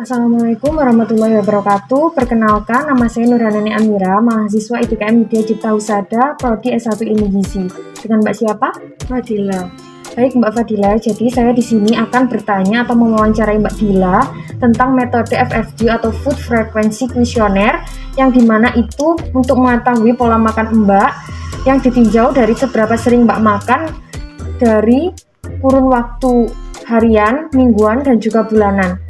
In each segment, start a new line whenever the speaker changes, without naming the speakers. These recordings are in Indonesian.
Assalamualaikum warahmatullahi wabarakatuh. Perkenalkan, nama saya Nurhanani Amira, mahasiswa ITKM Widya Cipta Husada, Prodi S1 Ilmu Gizi. Dengan Mbak siapa?
Fadila.
Baik Mbak Fadila, jadi saya di sini akan bertanya atau mewawancarai Mbak Dila tentang metode FFQ atau Food Frequency Questionnaire, yang dimana itu untuk mengetahui pola makan Mbak yang ditinjau dari seberapa sering Mbak makan dari kurun waktu harian, mingguan, dan juga bulanan.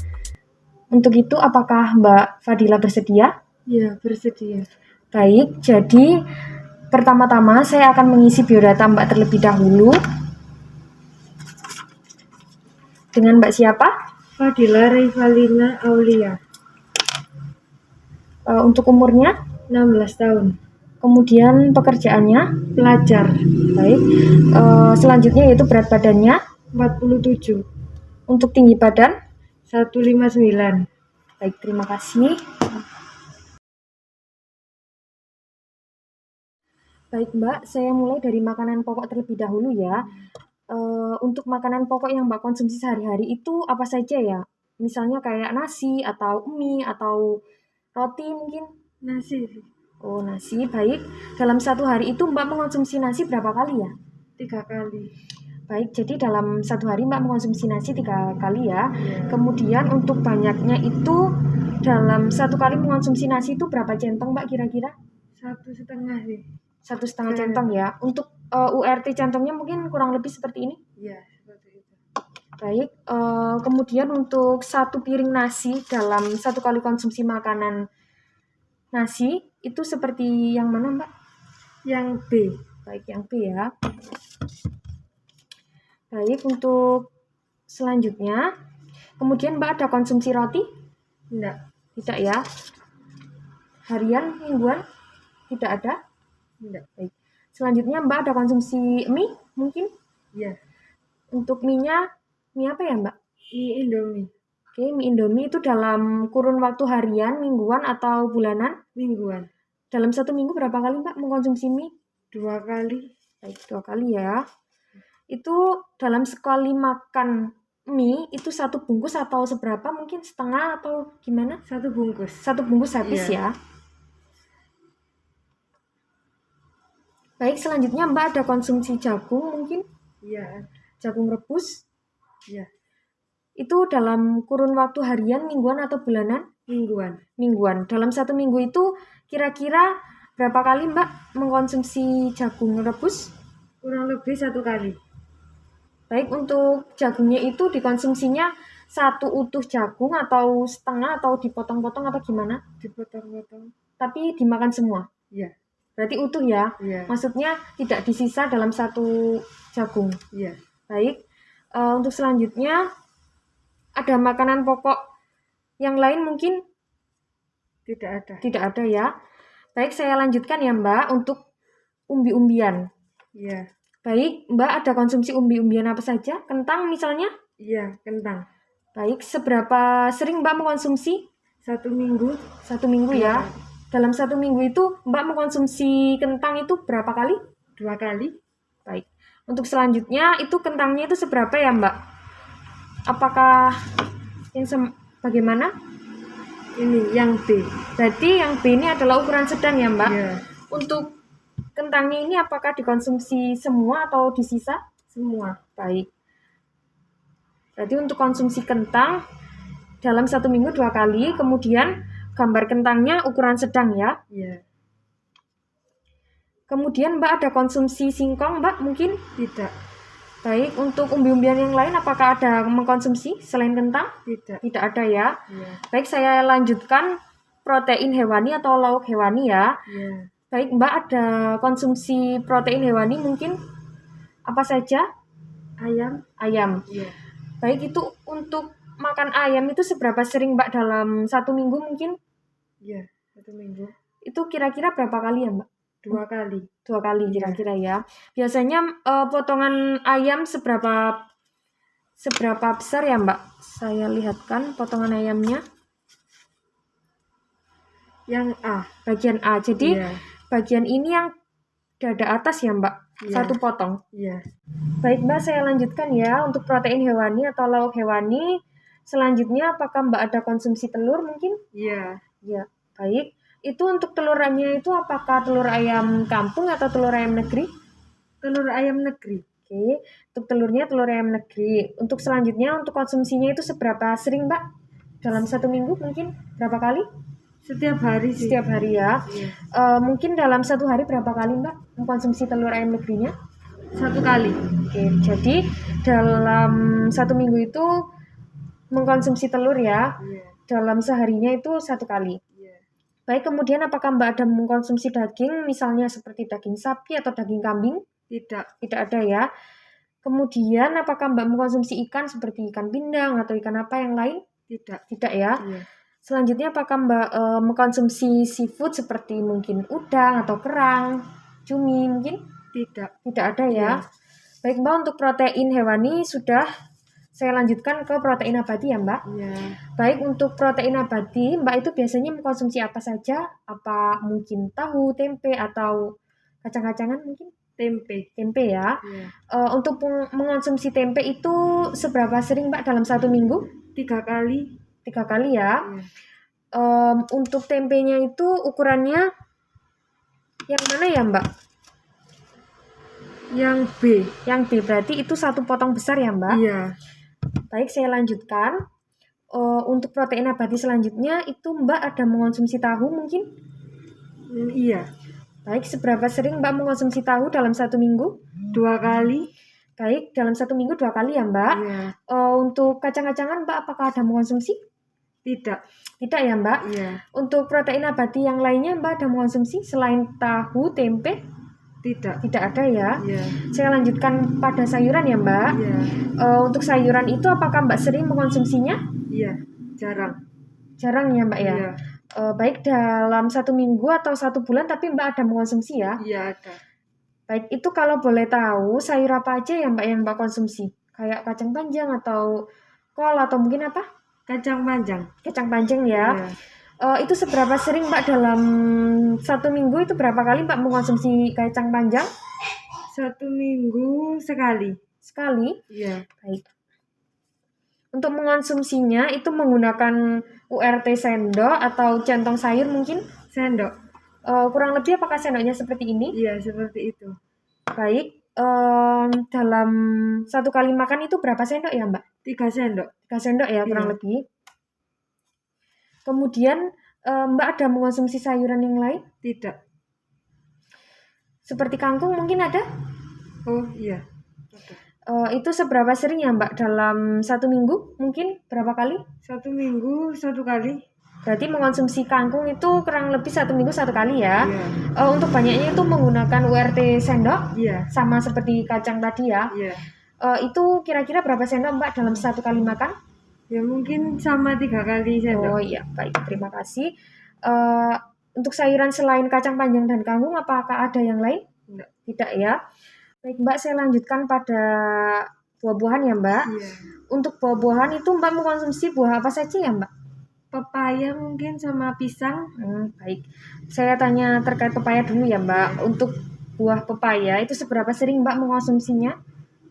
Untuk itu, apakah Mbak Fadila bersedia?
Ya, bersedia.
Baik, jadi pertama-tama saya akan mengisi biodata Mbak terlebih dahulu. Dengan Mbak siapa?
Fadila Rivalina Aulia,
Untuk umurnya?
16 tahun.
Kemudian pekerjaannya?
Pelajar.
Baik. Selanjutnya yaitu berat badannya?
47.
Untuk tinggi badan?
159.
Baik, terima kasih. Baik Mbak, saya mulai dari makanan pokok terlebih dahulu ya. Untuk makanan pokok yang Mbak konsumsi sehari-hari itu apa saja ya? Misalnya kayak nasi atau mie atau roti mungkin?
Nasi.
Oh, nasi. Baik. Dalam satu hari itu Mbak mengkonsumsi nasi berapa kali ya?
3 kali.
Baik, jadi dalam satu hari Mbak mengkonsumsi nasi 3 kali ya.
Ya.
Kemudian untuk banyaknya itu dalam satu kali mengkonsumsi nasi itu berapa centong Mbak kira-kira?
1,5 sih.
1,5 centong ya. Untuk URT centongnya mungkin kurang lebih seperti ini?
Ya, seperti itu.
Baik, kemudian untuk satu piring nasi dalam satu kali konsumsi makanan nasi itu seperti yang mana Mbak?
Yang B.
Baik, yang B ya. Baik, untuk selanjutnya, kemudian Mbak ada konsumsi roti?
Enggak.
Tidak ya. Harian, mingguan? Tidak ada?
Enggak.
Baik. Selanjutnya Mbak ada konsumsi mie mungkin?
Ya.
Untuk mie-nya, mie apa ya Mbak?
Mie Indomie.
Oke, mie Indomie itu dalam kurun waktu harian, mingguan, atau bulanan?
Mingguan.
Dalam satu minggu berapa kali Mbak mengkonsumsi mie?
2 kali.
Baik, 2 kali ya. Itu dalam sekali makan mie, itu satu bungkus atau seberapa? Mungkin setengah atau gimana?
1 bungkus.
Satu bungkus habis
Iya.
ya. Baik, selanjutnya Mbak ada konsumsi jagung mungkin?
Iya.
Jagung rebus?
Ya.
Itu dalam kurun waktu harian, mingguan, atau bulanan?
Mingguan.
Mingguan. Dalam satu minggu itu kira-kira berapa kali Mbak mengkonsumsi jagung rebus?
Kurang lebih 1 kali.
Baik, untuk jagungnya itu dikonsumsinya satu utuh jagung atau setengah atau dipotong-potong atau gimana?
Dipotong-potong.
Tapi dimakan semua?
Iya.
Berarti utuh ya?
Iya.
Maksudnya tidak disisa dalam satu jagung?
Iya.
Baik, untuk selanjutnya ada makanan pokok yang lain mungkin?
Tidak ada.
Tidak ada ya. Baik, saya lanjutkan ya Mbak untuk umbi-umbian.
Iya.
Baik, Mbak ada konsumsi umbi-umbian apa saja? Kentang misalnya?
Iya, kentang.
Baik, seberapa sering Mbak mengkonsumsi?
1 minggu.
1 minggu ya. Dalam 1 minggu itu Mbak mengkonsumsi kentang itu berapa kali?
2 kali.
Baik. Untuk selanjutnya itu kentangnya itu seberapa ya Mbak? Apakah yang bagaimana?
Ini yang B.
Berarti yang B ini adalah ukuran sedang ya Mbak?
Iya.
Untuk kentangnya ini apakah dikonsumsi semua atau disisa?
Semua.
Baik. Berarti untuk konsumsi kentang dalam 1 minggu 2 kali, kemudian gambar kentangnya ukuran sedang ya.
Iya.
Kemudian Mbak ada konsumsi singkong Mbak mungkin?
Tidak.
Baik, untuk umbi-umbian yang lain apakah ada mengkonsumsi selain kentang?
Tidak.
Tidak ada ya.
Iya.
Baik, saya lanjutkan protein hewani atau lauk hewani ya.
Iya.
Baik, Mbak ada konsumsi protein hewani mungkin? Apa saja?
Ayam.
Ayam.
Iya.
Baik, itu untuk makan ayam itu seberapa sering Mbak dalam 1 minggu mungkin?
Iya, 1 minggu.
Itu kira-kira berapa kali ya Mbak?
2 kali.
2 kali kira-kira ya. Biasanya potongan ayam seberapa besar ya Mbak? Saya lihatkan potongan ayamnya.
Yang A.
Bagian A. Jadi
Iya.
bagian ini yang dada atas ya Mbak?
Iya.
1 potong.
Iya.
Baik Mbak, saya lanjutkan ya untuk protein hewani atau lauk hewani. Selanjutnya, apakah Mbak ada konsumsi telur mungkin?
Iya.
Ya, baik. Itu untuk telurnya itu apakah telur ayam kampung atau telur ayam negeri?
Telur ayam negeri.
Oke, untuk telurnya telur ayam negeri. Untuk selanjutnya, untuk konsumsinya itu seberapa sering, Mbak? Dalam 1 minggu mungkin berapa kali?
Setiap hari sih.
Setiap hari ya.
Iya.
Mungkin dalam 1 hari berapa kali, Mbak, mengkonsumsi telur ayam negerinya?
1 kali.
Oke, jadi dalam 1 minggu itu mengkonsumsi telur ya.
Iya.
Dalam seharinya itu 1 kali.
Iya.
Baik, kemudian apakah Mbak ada mengkonsumsi daging, misalnya seperti daging sapi atau daging kambing?
Tidak.
Tidak ada ya. Kemudian apakah Mbak mengkonsumsi ikan seperti ikan pindang atau ikan apa yang lain?
Tidak.
Tidak ya.
Iya.
Selanjutnya apakah Mbak mengkonsumsi seafood seperti mungkin udang atau kerang, cumi mungkin?
Tidak.
Tidak ada ya.
Iya.
Baik Mbak, untuk protein hewani sudah. Saya lanjutkan ke protein abadi ya Mbak.
Iya.
Baik, untuk protein abadi Mbak itu biasanya mengkonsumsi apa saja? Apa mungkin tahu, tempe, atau kacang-kacangan mungkin?
Tempe.
Tempe ya.
Iya.
Untuk mengonsumsi tempe itu seberapa sering Mbak dalam 1 minggu?
3 kali.
3 kali ya.
Iya.
Untuk tempenya itu ukurannya yang mana ya Mbak?
Yang B.
Yang B berarti itu 1 potong besar ya Mbak?
Iya.
Baik, saya lanjutkan. Untuk protein abadi selanjutnya itu Mbak ada mengonsumsi tahu mungkin?
Iya.
Baik, seberapa sering Mbak mengonsumsi tahu dalam 1 minggu?
2 kali.
Baik, dalam 1 minggu 2 kali ya Mbak.
Iya.
Untuk kacang-kacangan Mbak apakah ada mengonsumsi?
Tidak.
Tidak ya Mbak.
Iya.
Untuk protein abadi yang lainnya Mbak ada mengonsumsi selain tahu, tempe?
Tidak.
Tidak ada ya.
Iya.
Saya lanjutkan pada sayuran ya Mbak.
Iya.
Untuk sayuran itu apakah Mbak sering mengkonsumsinya?
Iya. Jarang.
Jarang ya Mbak ya.
Iya.
Baik, dalam 1 minggu atau 1 bulan tapi Mbak ada mengkonsumsi ya.
Iya ada.
Baik, itu kalau boleh tahu sayur apa aja ya Mbak yang Mbak konsumsi? Kayak kacang panjang atau kol atau mungkin apa?
Kacang panjang.
Kacang panjang ya.
Iya.
Itu seberapa sering Mbak dalam 1 minggu itu berapa kali Mbak mengkonsumsi kacang panjang?
1 minggu sekali.
Sekali.
Iya.
Baik. Untuk mengonsumsinya itu menggunakan URT sendok atau centong sayur mungkin?
Sendok.
Kurang lebih apakah sendoknya seperti ini?
Iya seperti itu.
Baik. Dalam 1 kali makan itu berapa sendok ya Mbak?
3 sendok.
3 sendok ya kurang
Iya.
lebih. Kemudian Mbak ada mengonsumsi sayuran yang lain?
Tidak.
Seperti kangkung mungkin ada?
Oh iya. Ada.
Itu seberapa sering ya Mbak dalam 1 minggu? Mungkin berapa kali?
1 minggu 1 kali.
Berarti mengonsumsi kangkung itu kurang lebih 1 minggu 1 kali ya.
Iya.
Untuk banyaknya itu menggunakan URT sendok,
Iya.
sama seperti kacang tadi ya.
Iya.
Itu kira-kira berapa sendok Mbak dalam 1 kali makan?
Ya mungkin sama 3 kali sendok.
Oh iya, baik, terima kasih. Untuk sayuran selain kacang panjang dan kangkung, apakah ada yang lain?
Enggak.
Tidak ya. Baik Mbak, saya lanjutkan pada buah-buahan ya Mbak.
Iya.
Untuk buah-buahan itu Mbak mengkonsumsi buah apa saja ya Mbak?
Pepaya mungkin sama pisang.
Baik. Saya tanya terkait pepaya dulu ya Mbak. Untuk buah pepaya itu seberapa sering Mbak mengkonsumsinya?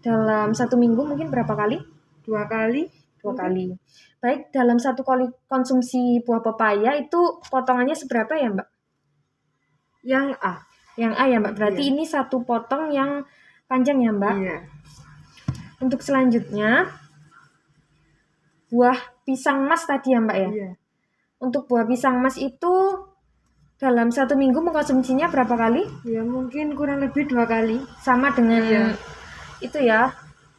Dalam 1 minggu mungkin berapa kali?
2 kali.
2 kali. Baik, dalam 1 kali konsumsi buah pepaya itu potongannya seberapa ya Mbak?
Yang A.
Yang A ya Mbak. Berarti
Iya.
ini 1 potong yang panjang ya Mbak.
Iya.
Untuk selanjutnya buah pisang mas tadi ya Mbak ya.
Iya.
Untuk buah pisang mas itu dalam 1 minggu mengkonsumsinya berapa kali?
Ya mungkin kurang lebih 2 kali.
Sama dengan
Iya.
itu ya,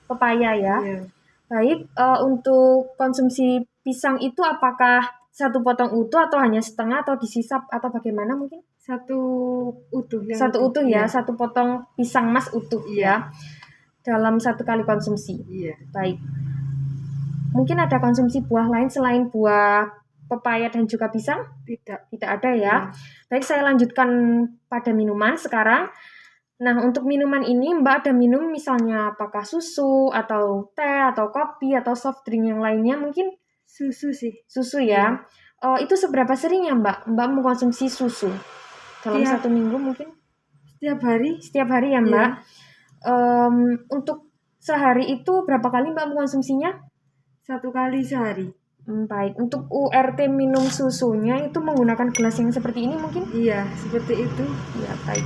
pepaya ya.
Iya.
Baik, untuk konsumsi pisang itu apakah 1 potong utuh atau hanya setengah atau disisap atau bagaimana mungkin?
1 utuh. Yang
1 utuh ya,
Iya.
1 potong pisang mas utuh
Iya.
ya. Dalam 1 kali konsumsi.
Iya.
Baik. Mungkin ada konsumsi buah lain selain buah pepaya dan juga pisang?
Tidak.
Tidak ada ya.
Iya.
Baik, saya lanjutkan pada minuman sekarang. Nah, untuk minuman ini Mbak ada minum misalnya apakah susu atau teh atau kopi atau soft drink yang lainnya mungkin?
Susu sih.
Susu ya. Itu seberapa sering ya Mbak mengkonsumsi susu? Dalam 1 minggu mungkin?
Setiap hari.
Setiap hari ya Mbak. Untuk sehari itu berapa kali Mbak mengkonsumsinya?
1 kali sehari.
Baik. Untuk URT minum susunya itu menggunakan gelas yang seperti ini mungkin?
Iya, seperti itu.
Ya, baik.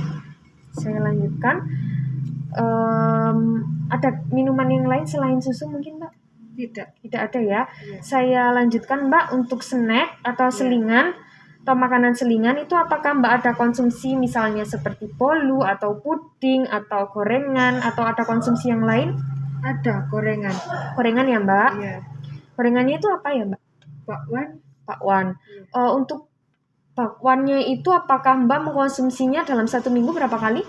Saya lanjutkan. Ada minuman yang lain selain susu mungkin, Mbak?
Tidak.
Tidak ada ya.
Iya.
Saya lanjutkan, Mbak, untuk snack atau selingan atau makanan selingan itu apakah Mbak ada konsumsi misalnya seperti bolu atau puding atau gorengan atau ada konsumsi yang lain?
Ada gorengan.
Gorengan ya, Mbak?
Iya.
Gorengannya itu apa ya, Mbak?
Bakwan.
Bakwan.
Iya.
Untuk bakwannya itu apakah Mbak mengkonsumsinya dalam 1 minggu berapa kali?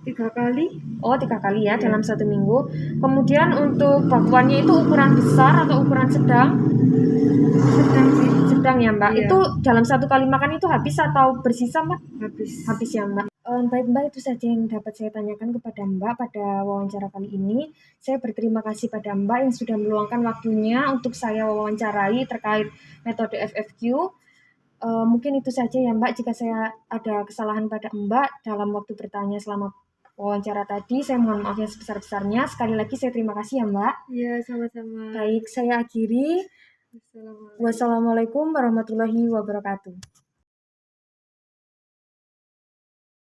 3 kali.
Oh, 3 kali ya,
Iya.
dalam 1 minggu. Kemudian untuk bakwannya itu ukuran besar atau ukuran sedang?
Sedang sih.
Sedang ya, Mbak.
Iya.
Itu dalam 1 kali makan itu habis atau bersisa, Mbak?
Habis.
Habis ya, Mbak. Baik, Mbak, itu saja yang dapat saya tanyakan kepada Mbak pada wawancara kali ini. Saya berterima kasih pada Mbak yang sudah meluangkan waktunya untuk saya wawancarai terkait metode FFQ. Mungkin itu saja ya, Mbak. Jika saya ada kesalahan pada Mbak dalam waktu bertanya selama wawancara tadi, saya mohon maaf yang sebesar-besarnya. Sekali lagi saya terima kasih ya, Mbak.
Iya, sama-sama.
Baik, saya akhiri.
Assalamualaikum.
Wassalamualaikum warahmatullahi wabarakatuh.